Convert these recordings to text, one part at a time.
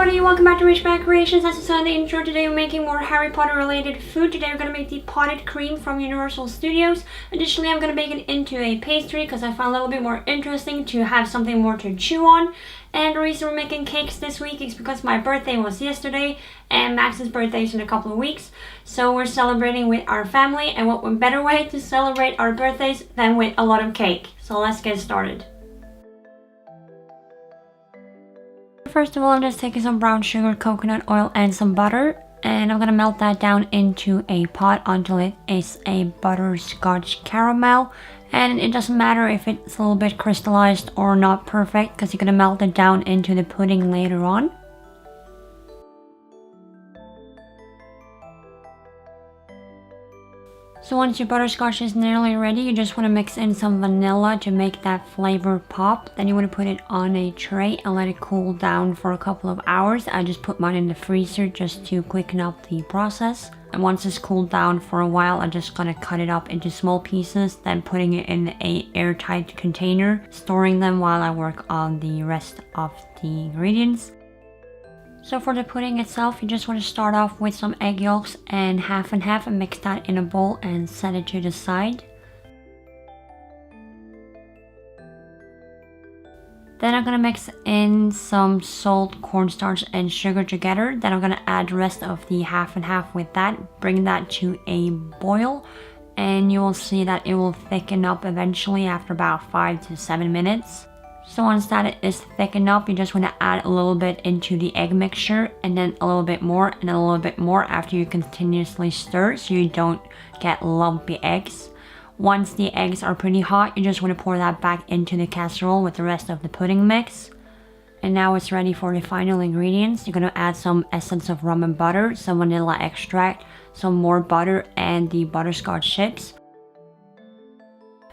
everybody, welcome back to Rich Bag Creations. As you saw in the intro, today we're making more Harry Potter related food. Today we're going to make the potted cream from Universal Studios. Additionally, I'm going to make it into a pastry because I found it a little bit more interesting to have something more to chew on. And the reason we're making cakes this week is because my birthday was yesterday and Max's birthday is in a couple of weeks. So we're celebrating with our family, and what better way to celebrate our birthdays than with a lot of cake. So let's get started. First of all, I'm just taking some brown sugar, coconut oil, and some butter, and I'm gonna melt that down into a pot until it is a butterscotch caramel. And it doesn't matter if it's a little bit crystallized or not perfect, because you're gonna melt it down into the pudding later on. So once your butterscotch is nearly ready, you just want to mix in some vanilla to make that flavor pop. Then you want to put it on a tray and let it cool down for a couple of hours. I just put mine in the freezer just to quicken up the process. And once it's cooled down for a while, I'm just going to cut it up into small pieces, then putting it in an airtight container, storing them while I work on the rest of the ingredients. So for the pudding itself, you just want to start off with some egg yolks and half and mix that in a bowl and set it to the side. Then I'm going to mix in some salt, cornstarch, and sugar together. Then I'm going to add the rest of the half and half with that. Bring that to a boil, and you will see that it will thicken up eventually after about 5 to 7 minutes. So once that is thickened up, you just want to add a little bit into the egg mixture, and then a little bit more, and then a little bit more after you continuously stir so you don't get lumpy eggs. Once the eggs are pretty hot, you just want to pour that back into the casserole with the rest of the pudding mix. And now it's ready for the final ingredients. You're going to add some essence of rum and butter, some vanilla extract, some more butter, and the butterscotch chips.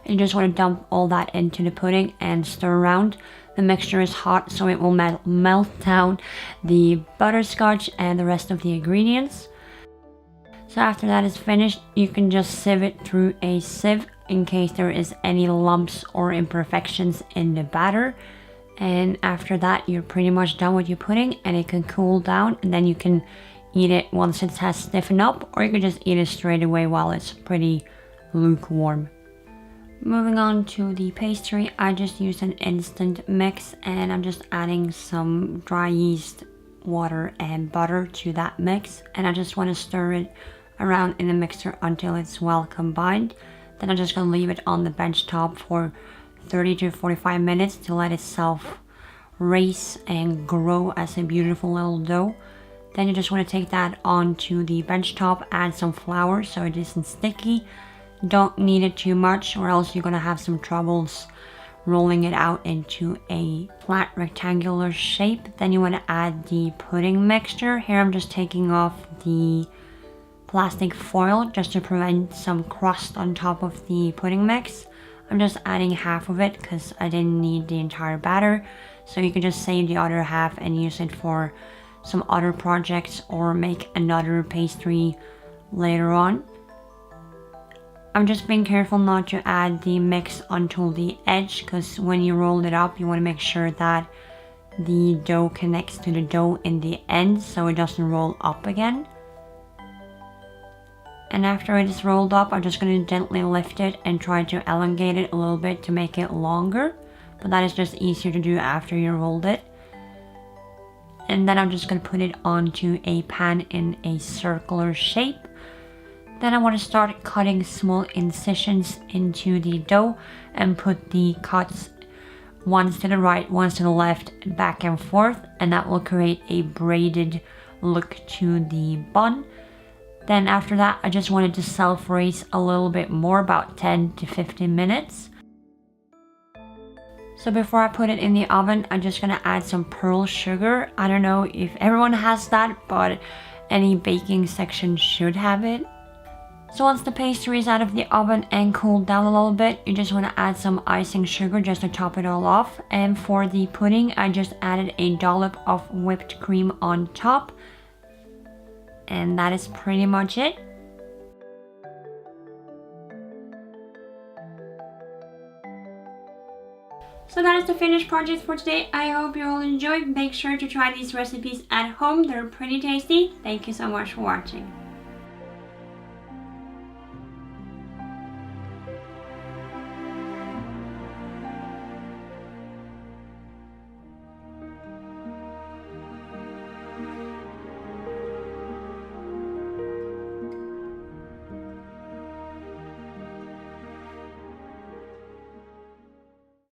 You just want to dump all that into the pudding and stir around. The mixture is hot, so it will melt down the butterscotch and the rest of the ingredients. So after that is finished, you can just sieve it through a sieve in case there is any lumps or imperfections in the batter. And after that, you're pretty much done with your pudding, and it can cool down, and then you can eat it once it has stiffened up, or you can just eat it straight away while it's pretty lukewarm. Moving on to the pastry, I just used an instant mix, and I'm just adding some dry yeast, water, and butter to that mix, and I just want to stir it around in the mixer until it's well combined. Then I'm just going to leave it on the bench top for 30 to 45 minutes to let itself raise and grow as a beautiful little dough. Then you just want to take that onto the bench top, add some flour so it isn't sticky. Don't knead it too much, or else you're gonna have some troubles rolling it out into a flat rectangular shape. Then you want to add the pudding mixture. Here I'm just taking off the plastic foil just to prevent some crust on top of the pudding mix. I'm just adding half of it because I didn't need the entire batter, so you can just save the other half and use it for some other projects or make another pastry later on. I'm just being careful not to add the mix until the edge, because when you roll it up, you want to make sure that the dough connects to the dough in the end so it doesn't roll up again. And after it is rolled up, I'm just going to gently lift it and try to elongate it a little bit to make it longer, but that is just easier to do after you rolled it. And then I'm just going to put it onto a pan in a circular shape. Then I want to start cutting small incisions into the dough and put the cuts ones to the right, ones to the left, back and forth, and that will create a braided look to the bun. Then after that, I just wanted to self-raise a little bit more, about 10 to 15 minutes. So before I put it in the oven, I'm just going to add some pearl sugar. I don't know if everyone has that, but any baking section should have it. So once the pastry is out of the oven and cooled down a little bit, you just want to add some icing sugar just to top it all off. And for the pudding, I just added a dollop of whipped cream on top. And that is pretty much it. So that is the finished project for today. I hope you all enjoyed. Make sure to try these recipes at home. They're pretty tasty. Thank you so much for watching.